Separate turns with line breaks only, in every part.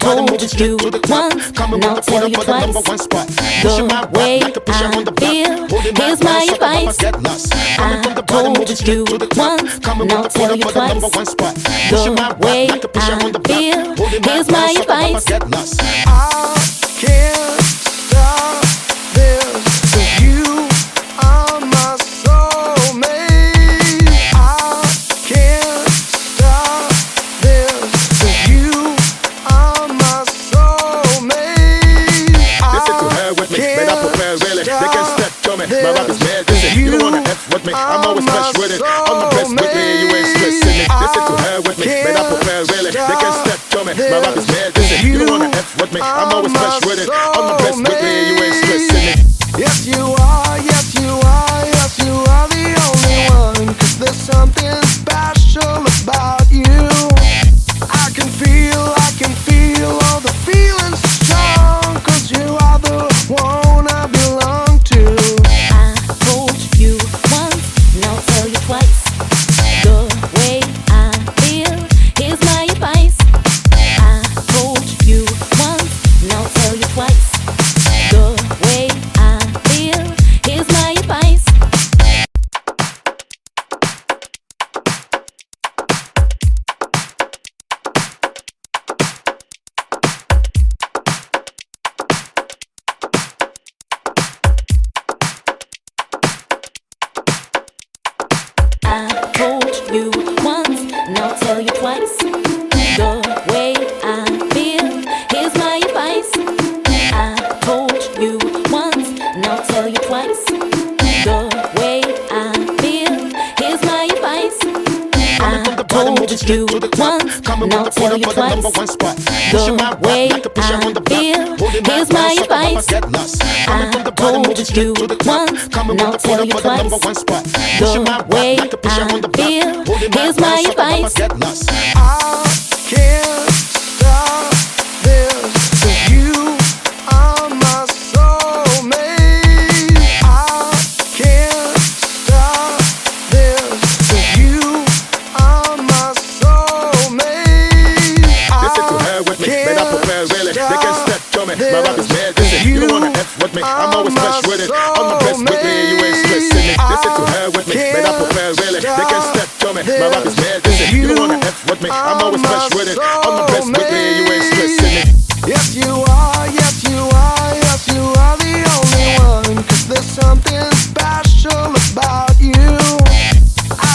told you once, and I'll tell you twice. The way I feel, here's my advice. I told you once, and I'll tell you twice. The way I feel, here's my advice.
I can't stop this, 'cause you are my soulmate. I can't stop this, 'cause you are my soulmate.
Listen to her with me, man, I prepare really. They can step to me, my rap is mad, listen. You don't wanna F with me, I'm always fresh with it. On the best with me, you ain't stressing me. Listen to her with me, man, I prepare really. They can step to me, my rap is mad, listen. You don't wanna F with me, I'm always fresh with it. On the best with me, you ain't stressing me.
Yes you are, yes you are, yes you are the only one. 'Cause there's something special about you. I can feel all the feelings strong. 'Cause you are the one I belong to.
I told you once, and I'll tell you twice. The way I feel, here's my advice. I told you once, and I'll tell you twice. The way I feel, here's my advice. I told you once, and I'll tell you twice. The way I feel, here's my advice. I told you once, and I'll tell you twice. The way I feel, here's my advice. I told you once, and I'll tell you twice. The way I feel, here's my advice. I told you once, and I'll tell you twice. The way I feel, here's my advice.
I can't stop this, 'cause you are my soulmate. I can't stop this, 'cause you are my soulmate.
Listen to her with me, man, I prepare really. They can step to me, my rap is mad, listen. You don't wanna F with me, I'm always fresh with it. On the best with me, you ain't stressing me. Listen to her with me, man, I prepare really. They can step to me, my rap is mad, listen. You don't wanna F with me, I'm always fresh with it. On the best with me, you ain't stressing me.
Yes you are, yes you are, yes you are the only one. 'Cause there's something special about you.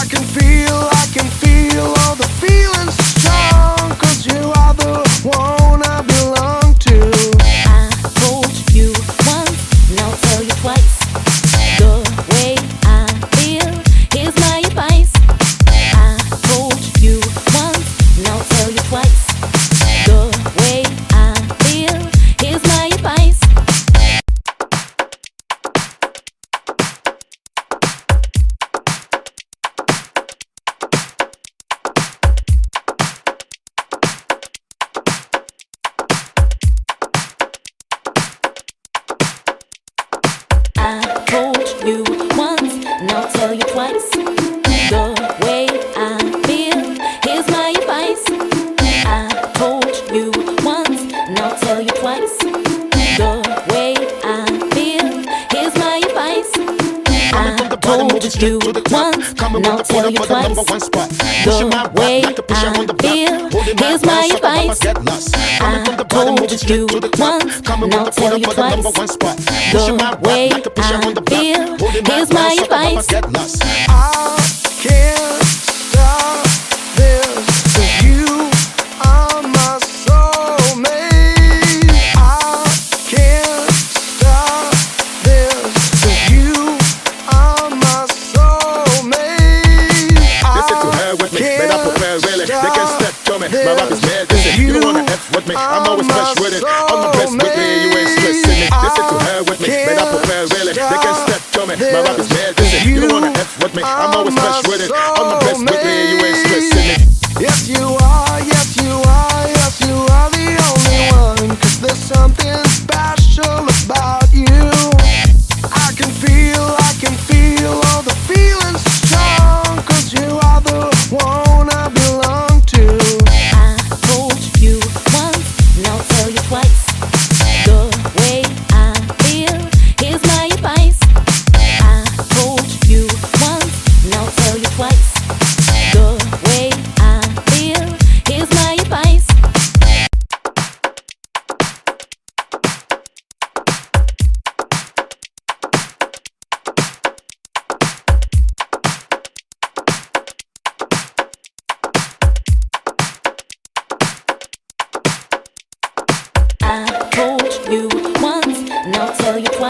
I can feel all the feelings strong. 'Cause you are the one I belong to.
I told you once, and I'll tell you twice. The way I feel, here's my advice. I told you once, and I'll tell you twice. The way I feel, here's my advice. I told you once, and I'll tell you twice. The way I feel, here's my advice. I told you once, and I'll tell you twice. The way I feel, here's my advice. I told you once, and I'll tell you twice. The way I feel, here's my advice. I told you once, and I'll tell you twice. The way I feel, here's my advice.
I can't stop this, 'cause you are my soulmate. I can't stop this, 'cause you are my soulmate.
Listen to her with me, man, I prepare really. They can step to me, my rap is mad, listen. You don't wanna F with me, I'm always fresh with it. On the best with me, you ain't stressing me. Listen to her with me, man, I prepare really. They can step to me, my rap is mad, listen. You don't wanna F with me, I'm always fresh with it. On the best with me, you ain't stressing me.
Yes you are, yes you are, yes you are the only one. 'Cause there's something special about you. I can feel all the feelings strong. 'Cause you are the one I belong to.
I told you once, and I'll I told you once, and I'll tell you twice.